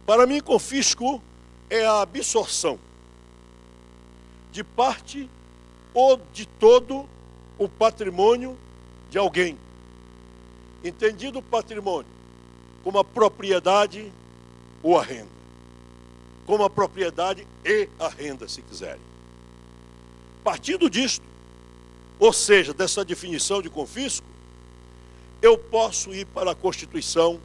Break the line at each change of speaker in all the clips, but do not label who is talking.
Para mim, confisco é a absorção de parte ou de todo o patrimônio de alguém. Entendido o patrimônio como a propriedade ou a renda. Como a propriedade e a renda, se quiserem. Partindo disto, ou seja, dessa definição de confisco, eu posso ir para a Constituição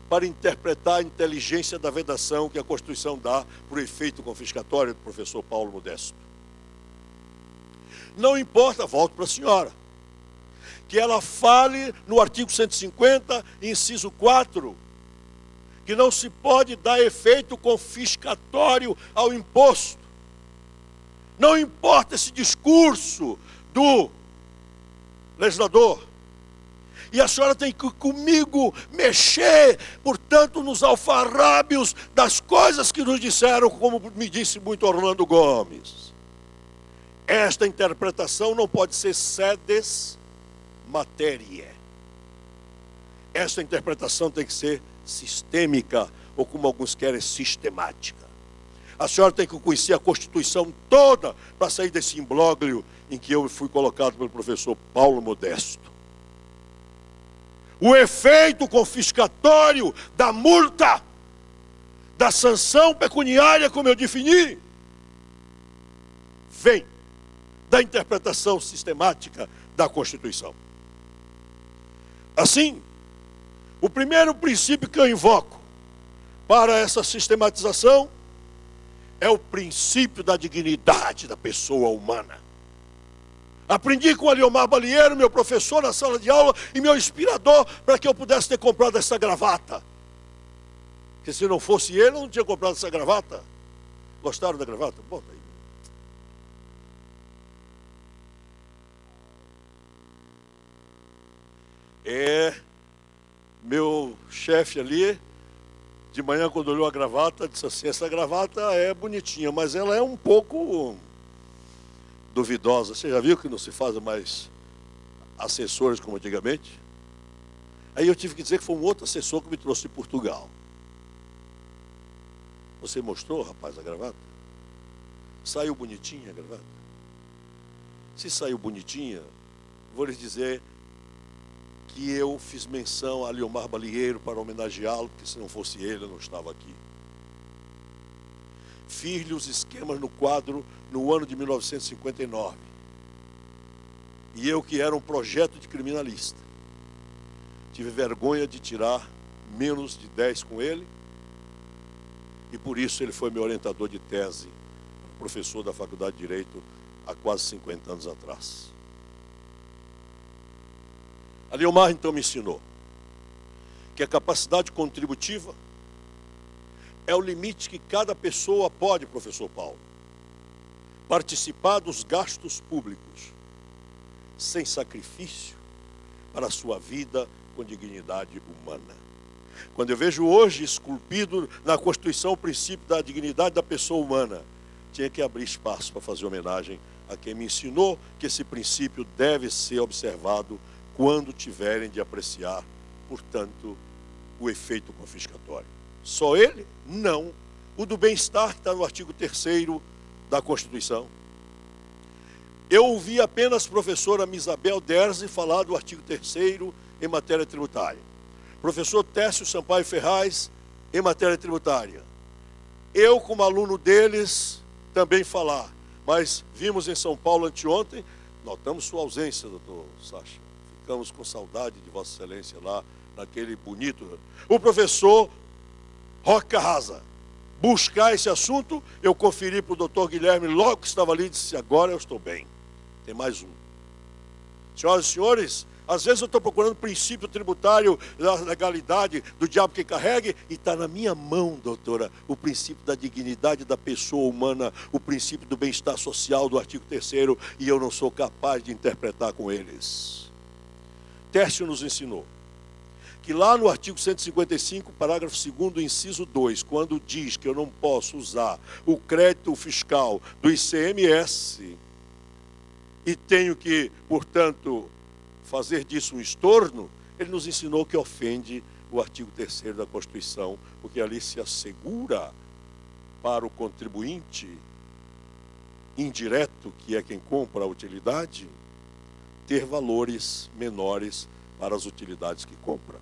para interpretar a inteligência da vedação que a Constituição dá por efeito confiscatório do professor Paulo Modesto. Não importa, volto para a senhora, que ela fale no artigo 150, inciso 4, que não se pode dar efeito confiscatório ao imposto. Não importa esse discurso do legislador. E a senhora tem que comigo mexer, portanto, nos alfarrábios das coisas que nos disseram, como me disse muito Orlando Gomes. Esta interpretação não pode ser sedes materiae. Esta interpretação tem que ser sistêmica, ou como alguns querem, sistemática. A senhora tem que conhecer a Constituição toda para sair desse imbróglio em que eu fui colocado pelo professor Paulo Modesto. O efeito confiscatório da multa, da sanção pecuniária, como eu defini, vem da interpretação sistemática da Constituição. Assim, o primeiro princípio que eu invoco para essa sistematização é o princípio da dignidade da pessoa humana. Aprendi com o Aliomar Balieiro, meu professor na sala de aula e meu inspirador, para que eu pudesse ter comprado essa gravata. Porque se não fosse ele, eu não tinha comprado essa gravata. Gostaram da gravata? Bota aí. Meu chefe ali, de manhã quando olhou a gravata, disse assim, essa gravata é bonitinha, mas ela é um pouco duvidosa. Você já viu que não se faz mais assessores como antigamente? Aí eu tive que dizer que foi um outro assessor que me trouxe de Portugal. Você mostrou, rapaz, a gravata? Saiu bonitinha a gravata? Se saiu bonitinha, vou lhes dizer que eu fiz menção a Aliomar Balieiro para homenageá-lo, porque se não fosse ele, eu não estava aqui. Fiz-lhe os esquemas no quadro no ano de 1959. E eu, que era um projeto de criminalista, tive vergonha de tirar menos de 10 com ele, e por isso ele foi meu orientador de tese, professor da Faculdade de Direito, há quase 50 anos atrás. Aliomar então me ensinou que a capacidade contributiva é o limite que cada pessoa pode, professor Paulo, participar dos gastos públicos, sem sacrifício, para a sua vida com dignidade humana. Quando eu vejo hoje esculpido na Constituição o princípio da dignidade da pessoa humana, tinha que abrir espaço para fazer homenagem a quem me ensinou que esse princípio deve ser observado quando tiverem de apreciar, portanto, o efeito confiscatório. Só ele? Não. O do bem-estar, que está no artigo 3º da Constituição. Eu ouvi apenas a professora Misabel Derzi falar do artigo 3º em matéria tributária. Professor Técio Sampaio Ferraz, em matéria tributária. Eu, como aluno deles, também falar. Mas vimos em São Paulo anteontem, notamos sua ausência, doutor Sacha. Ficamos com saudade de Vossa Excelência lá, naquele bonito... O professor Roque Carrasa, buscar esse assunto, eu conferi para o doutor Guilherme, logo que estava ali, disse, agora eu estou bem. Tem mais um. Senhoras e senhores, às vezes eu estou procurando o princípio tributário da legalidade, do diabo que carregue, e está na minha mão, doutora, o princípio da dignidade da pessoa humana, o princípio do bem-estar social do artigo 3º, e eu não sou capaz de interpretar com eles. Técio nos ensinou que lá no artigo 155, parágrafo 2º, inciso 2, quando diz que eu não posso usar o crédito fiscal do ICMS e tenho que, portanto, fazer disso um estorno, ele nos ensinou que ofende o artigo 3º da Constituição, porque ali se assegura para o contribuinte indireto, que é quem compra a utilidade, ter valores menores para as utilidades que compra.